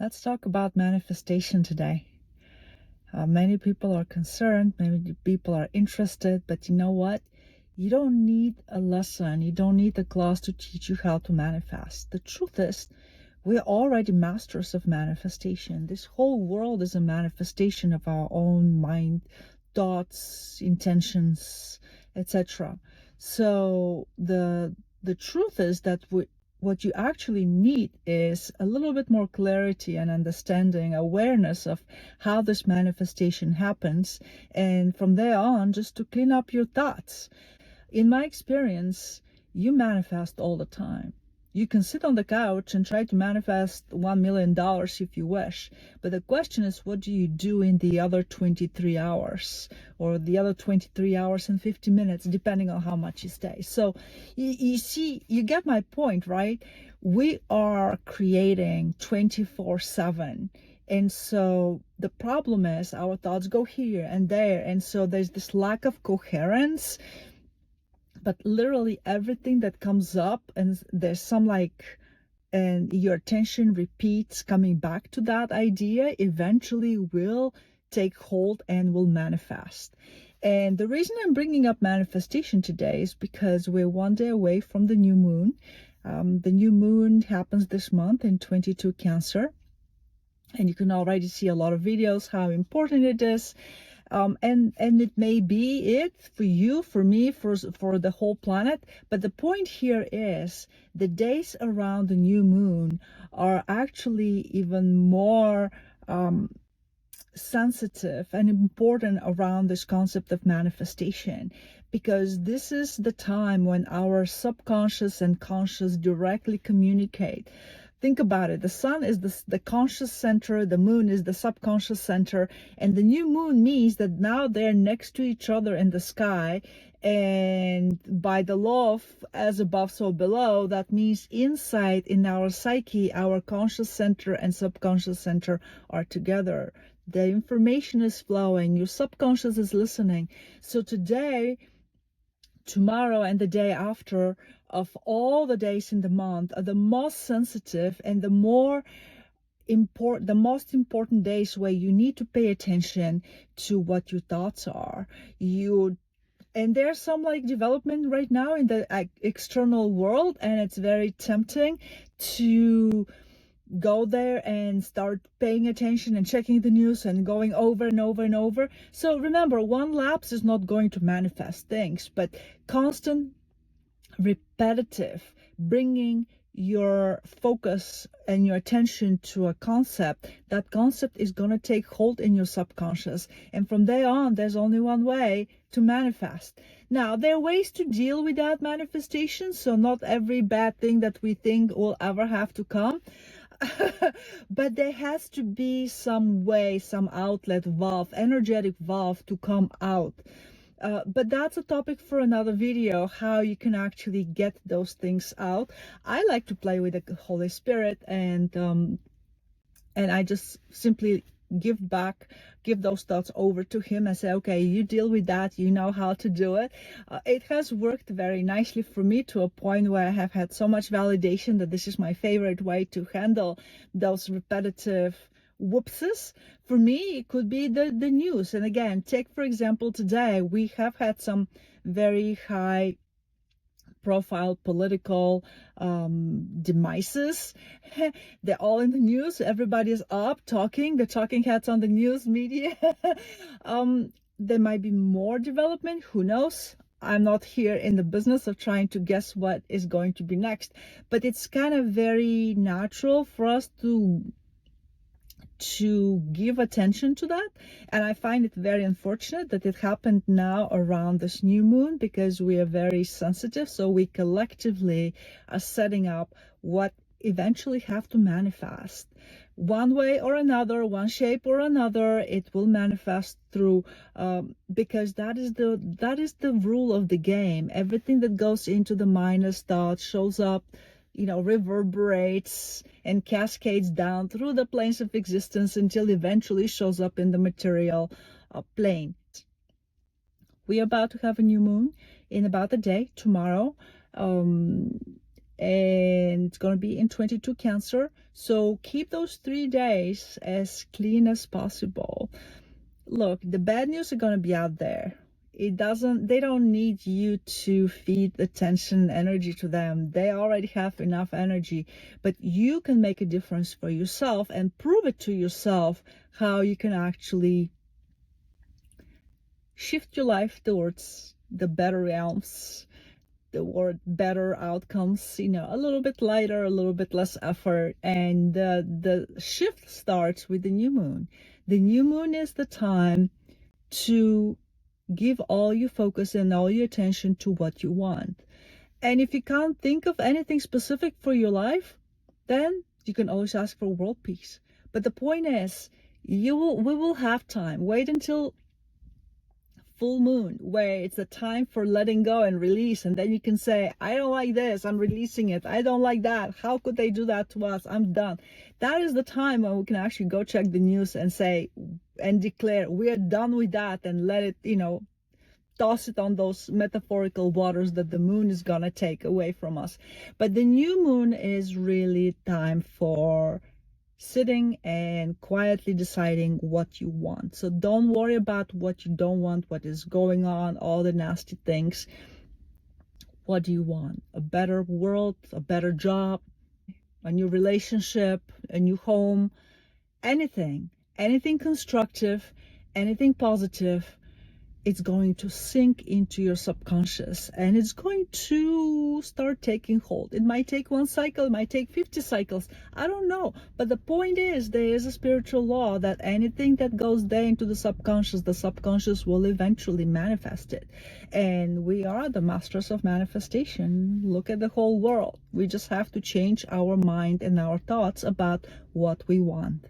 Let's talk about manifestation today. Many people are concerned, many people are interested, but you know what? You don't need a lesson, you don't need a class to teach you how to manifest. The truth is, we're already masters of manifestation. This whole world is a manifestation of our own mind, thoughts, intentions, etc. So the truth is that what you actually need is a little bit more clarity and understanding, awareness of how this manifestation happens, and from there on, just to clean up your thoughts. In my experience, you manifest all the time. You can sit on the couch and try to manifest $1 million if you wish. But the question is, what do you do in the other 23 hours or the other 23 hours and 50 minutes, depending on how much you stay? So you see, you get my point, right? We are creating 24/7. And so the problem is our thoughts go here and there. And so there's this lack of coherence. But literally everything that comes up, and there's some and your attention repeats coming back to that idea, eventually will take hold and will manifest. And the reason I'm bringing up manifestation today is because we're one day away from the new moon. The new moon happens this month in 22 Cancer. And you can already see a lot of videos how important it is. And it may be it for you, for me, for the whole planet. But the point here is the days around the new moon are actually even more sensitive and important around this concept of manifestation, because this is the time when our subconscious and conscious directly communicate. Think about it. The sun is the conscious center, the moon is the subconscious center, and the new moon means that now they're next to each other in the sky. And by the law of as above, so below, that means inside in our psyche, our conscious center and subconscious center are together. The information is flowing, your subconscious is listening. So today, tomorrow, and the day after, of all the days in the month, are the most sensitive and the most important days where you need to pay attention to what your thoughts are. And there's some development right now in the external world, and it's very tempting to go there and start paying attention and checking the news and going over and over and over. So remember, one lapse is not going to manifest things, but constant, repetitive, bringing your focus and your attention to a concept, that concept is going to take hold in your subconscious. And from there on, there's only one way to manifest. Now, there are ways to deal with that manifestation. So not every bad thing that we think will ever have to come. But there has to be some way, some outlet valve, energetic valve to come out. But that's a topic for another video, how you can actually get those things out. I like to play with the Holy Spirit, and I just simply give those thoughts over to him and say, okay, you deal with that, you know how to do it. It has worked very nicely for me to a point where I have had so much validation that this is my favorite way to handle those repetitive whoopses. For me, it could be the news. And again, take for example today, we have had some very high profile political demises. They're all in the news. Everybody's up talking, the talking heads on the news media. There might be more development, who knows. I'm not here in the business of trying to guess what is going to be next, but it's kind of very natural for us to give attention to that. And I find it very unfortunate that it happened now around this new moon, because we are very sensitive. So we collectively are setting up what eventually have to manifest one way or another, one shape or another. It will manifest through because that is the rule of the game. Everything that goes into the mind as thought shows up, reverberates and cascades down through the planes of existence until eventually shows up in the material plane. We are about to have a new moon in about a day, tomorrow. and it's going to be in 22 Cancer. So keep those 3 days as clean as possible. Look, the bad news are going to be out there. They don't need you to feed attention and energy to them. They already have enough energy, but you can make a difference for yourself and prove it to yourself how you can actually shift your life towards the better realms, or better outcomes, a little bit lighter, a little bit less effort. And the shift starts with the new moon. The new moon is the time to give all your focus and all your attention to what you want. And if you can't think of anything specific for your life, then you can always ask for world peace. But the point is, we will have time. Wait until full moon, where it's the time for letting go and release, and then you can say, I don't like this, I'm releasing it. I don't like that, how could they do that to us, I'm done. That is the time when we can actually go check the news and say and declare we're done with that, and let it, toss it on those metaphorical waters that the moon is gonna take away from us. But the new moon is really time for sitting and quietly deciding what you want. So don't worry about what you don't want, what is going on, all the nasty things. What do you want? A better world, a better job, a new relationship, a new home, anything constructive, anything positive. It's going to sink into your subconscious, and it's going to start taking hold. It might take 1 cycle, it might take 50 cycles, I don't know. But the point is, there is a spiritual law that anything that goes there into the subconscious will eventually manifest it. And we are the masters of manifestation. Look at the whole world. We just have to change our mind and our thoughts about what we want.